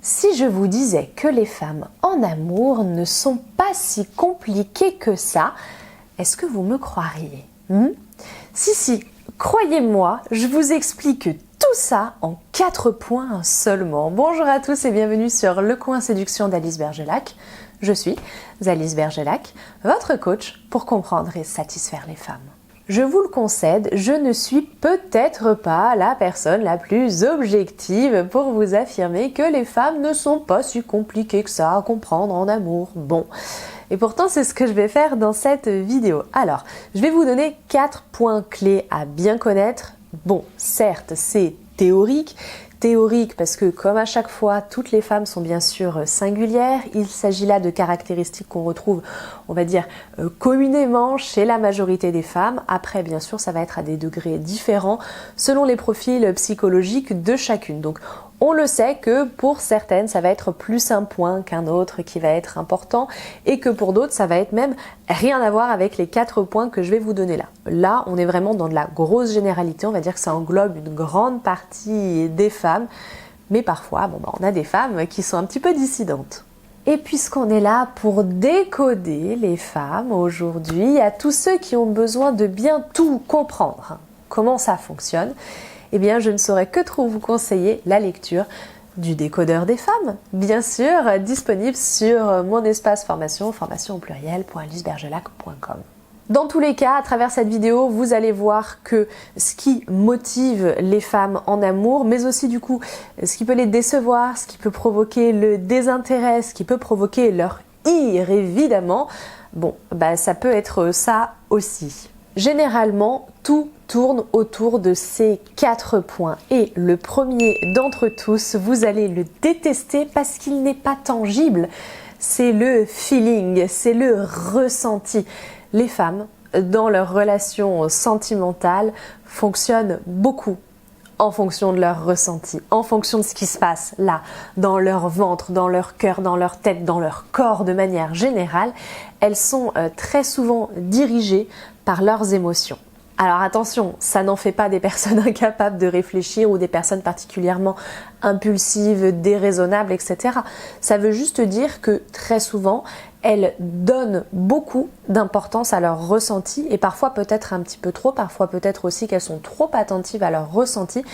Si je vous disais que les femmes en amour ne sont pas si compliquées que ça, est-ce que vous me croiriez? Si, croyez-moi, je vous explique tout ça en 4 points seulement. Bonjour à tous et bienvenue sur Le Coin Séduction d'Alice Bergelac. Je suis Alice Bergelac, votre coach pour comprendre et satisfaire les femmes. Je vous le concède, je ne suis peut-être pas la personne la plus objective pour vous affirmer que les femmes ne sont pas si compliquées que ça à comprendre en amour. Bon, et pourtant c'est ce que je vais faire dans cette vidéo. Alors, je vais vous donner 4 points clés à bien connaître. Bon, certes, c'est théorique parce que comme à chaque fois, toutes les femmes sont bien sûr singulières. Il s'agit là de caractéristiques qu'on retrouve, on va dire, communément chez la majorité des femmes. Après, bien sûr, ça va être à des degrés différents selon les profils psychologiques de chacune. Donc, on le sait que pour certaines, ça va être plus un point qu'un autre qui va être important et que pour d'autres, ça va être même rien à voir avec les 4 points que je vais vous donner là. Là, on est vraiment dans de la grosse généralité. On va dire que ça englobe une grande partie des femmes. Mais parfois, on a des femmes qui sont un petit peu dissidentes. Et puisqu'on est là pour décoder les femmes aujourd'hui, à tous ceux qui ont besoin de bien tout comprendre, comment ça fonctionne, eh bien, je ne saurais que trop vous conseiller la lecture du décodeur des femmes, bien sûr, disponible sur mon espace formation, formation au pluriel.alicebergelac.com. Dans tous les cas, à travers cette vidéo, vous allez voir que ce qui motive les femmes en amour, mais aussi du coup, ce qui peut les décevoir, ce qui peut provoquer le désintérêt, ce qui peut provoquer leur ire, évidemment, ça peut être ça aussi. Généralement, tout tourne autour de ces 4 points. Et le premier d'entre tous, vous allez le détester parce qu'il n'est pas tangible. C'est le feeling, c'est le ressenti. Les femmes, dans leurs relations sentimentales, fonctionnent beaucoup en fonction de leur ressenti, en fonction de ce qui se passe là, dans leur ventre, dans leur cœur, dans leur tête, dans leur corps de manière générale. Elles sont très souvent dirigées par leurs émotions. Alors attention, ça n'en fait pas des personnes incapables de réfléchir ou des personnes particulièrement impulsives, déraisonnables, etc. Ça veut juste dire que très souvent, elles donnent beaucoup d'importance à leur ressenti et parfois peut-être un petit peu trop, parfois peut-être aussi qu'elles sont trop attentives à leur ressenti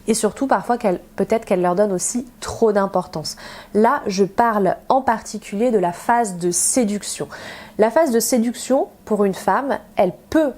et surtout parfois peut-être qu'elles leur donnent aussi trop d'importance. Là, je parle en particulier de la phase de séduction. La phase de séduction, pour une femme, elle peut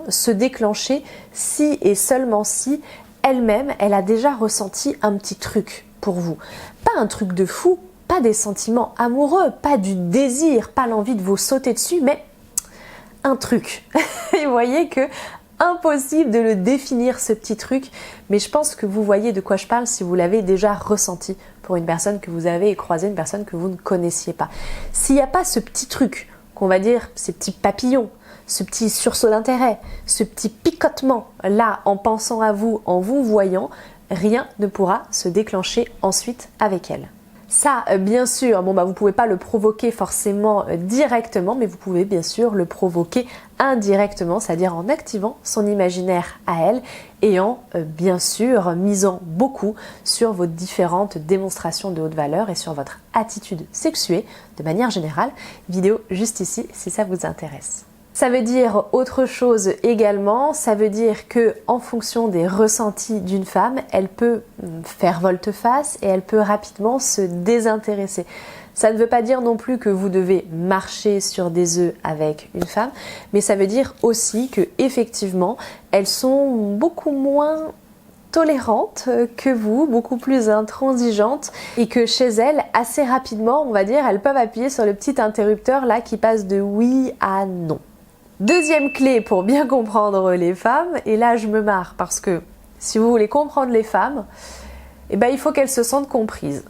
se déclencher si et seulement si elle-même, elle a déjà ressenti un petit truc pour vous. Pas un truc de fou, pas des sentiments amoureux, pas du désir, pas l'envie de vous sauter dessus, mais un truc. Et vous voyez que impossible de le définir ce petit truc, mais je pense que vous voyez de quoi je parle si vous l'avez déjà ressenti pour une personne que vous avez croisée, une personne que vous ne connaissiez pas. S'il n'y a pas ce petit truc, qu'on va dire ces petits papillons, ce petit sursaut d'intérêt, ce petit picotement là en pensant à vous, en vous voyant, rien ne pourra se déclencher ensuite avec elle. Ça, bien sûr, vous ne pouvez pas le provoquer forcément directement, mais vous pouvez bien sûr le provoquer indirectement, c'est-à-dire en activant son imaginaire à elle et en, bien sûr, misant beaucoup sur vos différentes démonstrations de haute valeur et sur votre attitude sexuée de manière générale. Vidéo juste ici si ça vous intéresse. Ça veut dire autre chose également, ça veut dire que en fonction des ressentis d'une femme, elle peut faire volte-face et elle peut rapidement se désintéresser. Ça ne veut pas dire non plus que vous devez marcher sur des œufs avec une femme, mais ça veut dire aussi que effectivement, elles sont beaucoup moins tolérantes que vous, beaucoup plus intransigeantes et que chez elles, assez rapidement, on va dire, elles peuvent appuyer sur le petit interrupteur là qui passe de oui à non. Deuxième clé pour bien comprendre les femmes, et là je me marre parce que si vous voulez comprendre les femmes, il faut qu'elles se sentent comprises.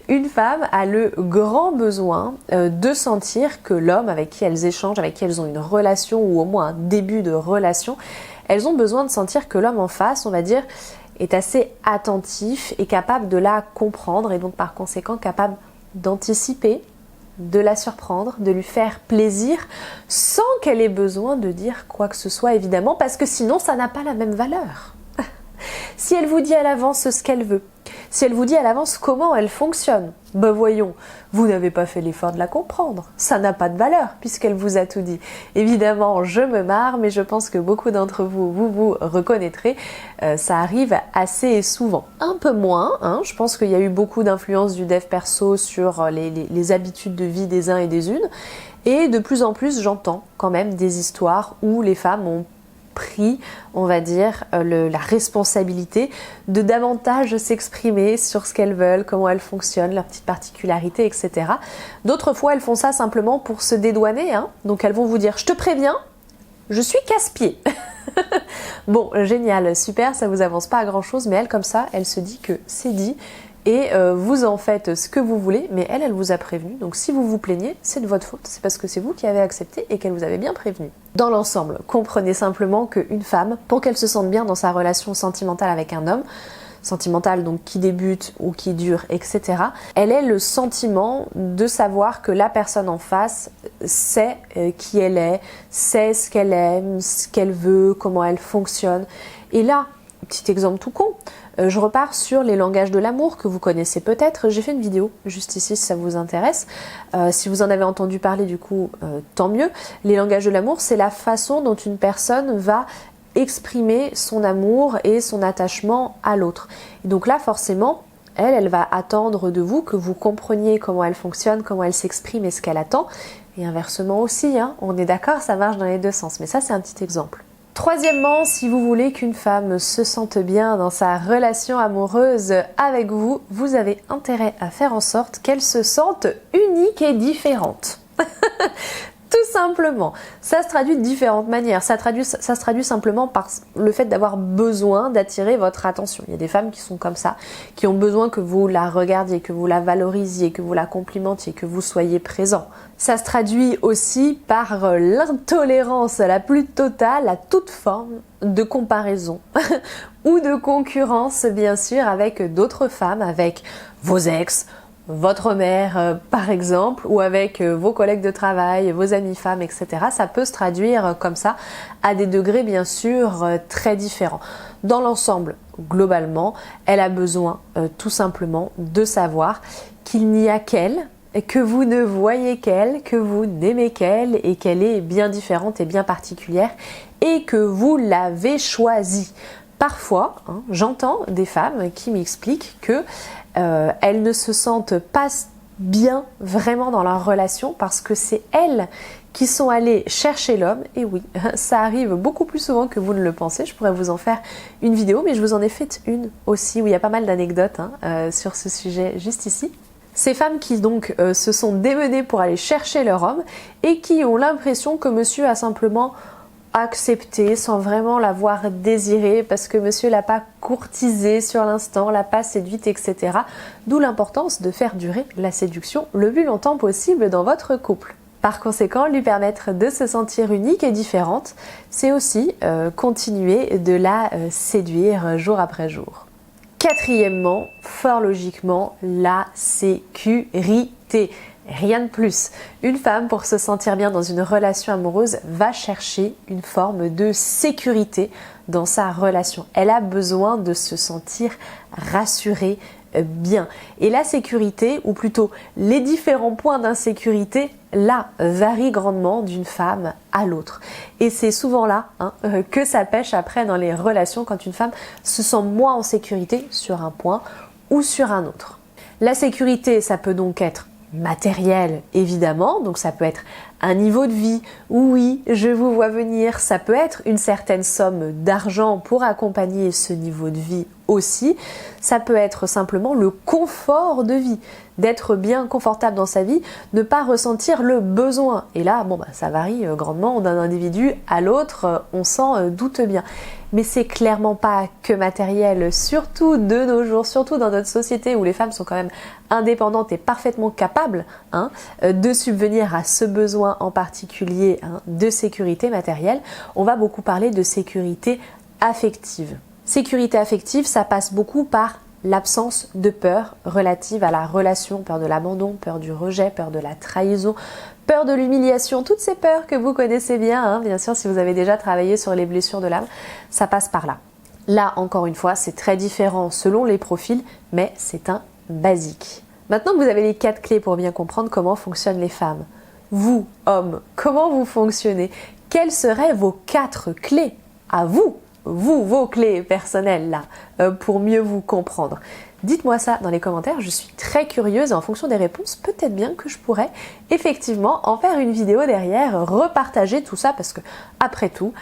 Une femme a le grand besoin de sentir que l'homme avec qui elles échangent, avec qui elles ont une relation ou au moins un début de relation, elles ont besoin de sentir que l'homme en face, on va dire, est assez attentif et capable de la comprendre et donc par conséquent capable d'anticiper, de la surprendre, de lui faire plaisir sans qu'elle ait besoin de dire quoi que ce soit évidemment parce que sinon ça n'a pas la même valeur. Si elle vous dit à l'avance ce qu'elle veut, Si elle vous dit à l'avance comment elle fonctionne, ben voyons, vous n'avez pas fait l'effort de la comprendre. Ça n'a pas de valeur puisqu'elle vous a tout dit. Évidemment, je me marre, mais je pense que beaucoup d'entre vous, vous reconnaîtrez. Ça arrive assez souvent. Un peu moins, hein, je pense qu'il y a eu beaucoup d'influence du dev perso sur les habitudes de vie des uns et des unes. Et de plus en plus, j'entends quand même des histoires où les femmes ont pris, on va dire, la responsabilité de davantage s'exprimer sur ce qu'elles veulent, comment elles fonctionnent, leurs petites particularités, etc. D'autres fois, elles font ça simplement pour se dédouaner, hein. Donc elles vont vous dire « je te préviens, je suis casse-pied ». Bon, génial, super, ça vous avance pas à grand chose, mais elle, comme ça, elle se dit que c'est dit. Et vous en faites ce que vous voulez, mais elle vous a prévenu. Donc si vous vous plaignez, c'est de votre faute. C'est parce que c'est vous qui avez accepté et qu'elle vous avait bien prévenu. Dans l'ensemble, comprenez simplement qu'une femme, pour qu'elle se sente bien dans sa relation sentimentale avec un homme, sentimentale donc qui débute ou qui dure, etc., elle ait le sentiment de savoir que la personne en face sait qui elle est, sait ce qu'elle aime, ce qu'elle veut, comment elle fonctionne. Et là, petit exemple tout con, je repars sur les langages de l'amour que vous connaissez peut-être. J'ai fait une vidéo juste ici si ça vous intéresse. Si vous en avez entendu parler du coup, tant mieux. Les langages de l'amour, c'est la façon dont une personne va exprimer son amour et son attachement à l'autre. Et donc là, forcément, elle va attendre de vous que vous compreniez comment elle fonctionne, comment elle s'exprime et ce qu'elle attend. Et inversement aussi, hein, on est d'accord, ça marche dans les deux sens. Mais ça, c'est un petit exemple. Troisièmement, si vous voulez qu'une femme se sente bien dans sa relation amoureuse avec vous, vous avez intérêt à faire en sorte qu'elle se sente unique et différente. Tout simplement. Ça se traduit de différentes manières. Ça se traduit simplement par le fait d'avoir besoin d'attirer votre attention. Il y a des femmes qui sont comme ça, qui ont besoin que vous la regardiez, que vous la valorisiez, que vous la complimentiez, que vous soyez présent. Ça se traduit aussi par l'intolérance la plus totale à toute forme de comparaison ou de concurrence, bien sûr, avec d'autres femmes, avec vos ex, votre mère par exemple, ou avec vos collègues de travail, vos amies femmes, etc. Ça peut se traduire comme ça à des degrés bien sûr très différents. Dans l'ensemble, globalement, elle a besoin tout simplement de savoir qu'il n'y a qu'elle, que vous ne voyez qu'elle, que vous n'aimez qu'elle et qu'elle est bien différente et bien particulière et que vous l'avez choisie. Parfois, hein, j'entends des femmes qui m'expliquent que elles ne se sentent pas bien vraiment dans leur relation parce que c'est elles qui sont allées chercher l'homme. Et oui, ça arrive beaucoup plus souvent que vous ne le pensez. Je pourrais vous en faire une vidéo, mais je vous en ai fait une aussi où il y a pas mal d'anecdotes sur ce sujet juste ici. Ces femmes qui donc se sont démenées pour aller chercher leur homme et qui ont l'impression que monsieur a simplement accepté sans vraiment l'avoir désiré parce que monsieur l'a pas courtisé sur l'instant, l'a pas séduite, etc. D'où l'importance de faire durer la séduction le plus longtemps possible dans votre couple. Par conséquent, lui permettre de se sentir unique et différente, c'est aussi continuer de la séduire jour après jour. Quatrièmement, fort logiquement, la sécurité. Rien de plus. Une femme, pour se sentir bien dans une relation amoureuse, va chercher une forme de sécurité dans sa relation. Elle a besoin de se sentir rassurée, bien. Et la sécurité, ou plutôt les différents points d'insécurité, là, varient grandement d'une femme à l'autre. Et c'est souvent là que ça pêche après dans les relations quand une femme se sent moins en sécurité sur un point ou sur un autre. La sécurité, ça peut donc être matériel évidemment, donc ça peut être un niveau de vie, oui, je vous vois venir, ça peut être une certaine somme d'argent pour accompagner ce niveau de vie aussi, ça peut être simplement le confort de vie, d'être bien confortable dans sa vie, ne pas ressentir le besoin. Et là, bon, ça varie grandement d'un individu à l'autre, on s'en doute bien. Mais c'est clairement pas que matériel, surtout de nos jours, surtout dans notre société où les femmes sont quand même indépendantes et parfaitement capables de subvenir à ce besoin en particulier de sécurité matérielle. On va beaucoup parler de sécurité affective. Sécurité affective, ça passe beaucoup par l'absence de peur relative à la relation, peur de l'abandon, peur du rejet, peur de la trahison, peur de l'humiliation, toutes ces peurs que vous connaissez bien, bien sûr si vous avez déjà travaillé sur les blessures de l'âme, ça passe par là. Là, encore une fois, c'est très différent selon les profils, mais c'est un basique. Maintenant que vous avez les 4 clés pour bien comprendre comment fonctionnent les femmes, vous, hommes, comment vous fonctionnez? Quelles seraient vos 4 clés à vous, vos clés personnelles là, pour mieux vous comprendre? Dites-moi ça dans les commentaires, je suis très curieuse et en fonction des réponses, peut-être bien que je pourrais effectivement en faire une vidéo derrière, repartager tout ça parce que après tout,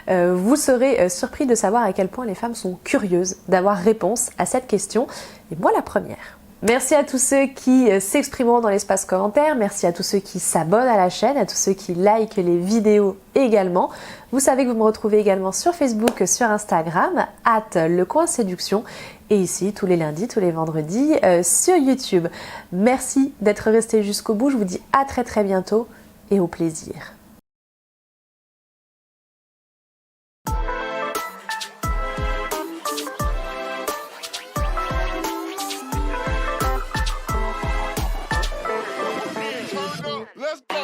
vous serez surpris de savoir à quel point les femmes sont curieuses d'avoir réponse à cette question. Et moi la première. Merci à tous ceux qui s'exprimeront dans l'espace commentaire, merci à tous ceux qui s'abonnent à la chaîne, à tous ceux qui likent les vidéos également. Vous savez que vous me retrouvez également sur Facebook, sur Instagram, @lecoinséduction et ici tous les lundis, tous les vendredis sur YouTube. Merci d'être resté jusqu'au bout, je vous dis à très bientôt et au plaisir. Let's go.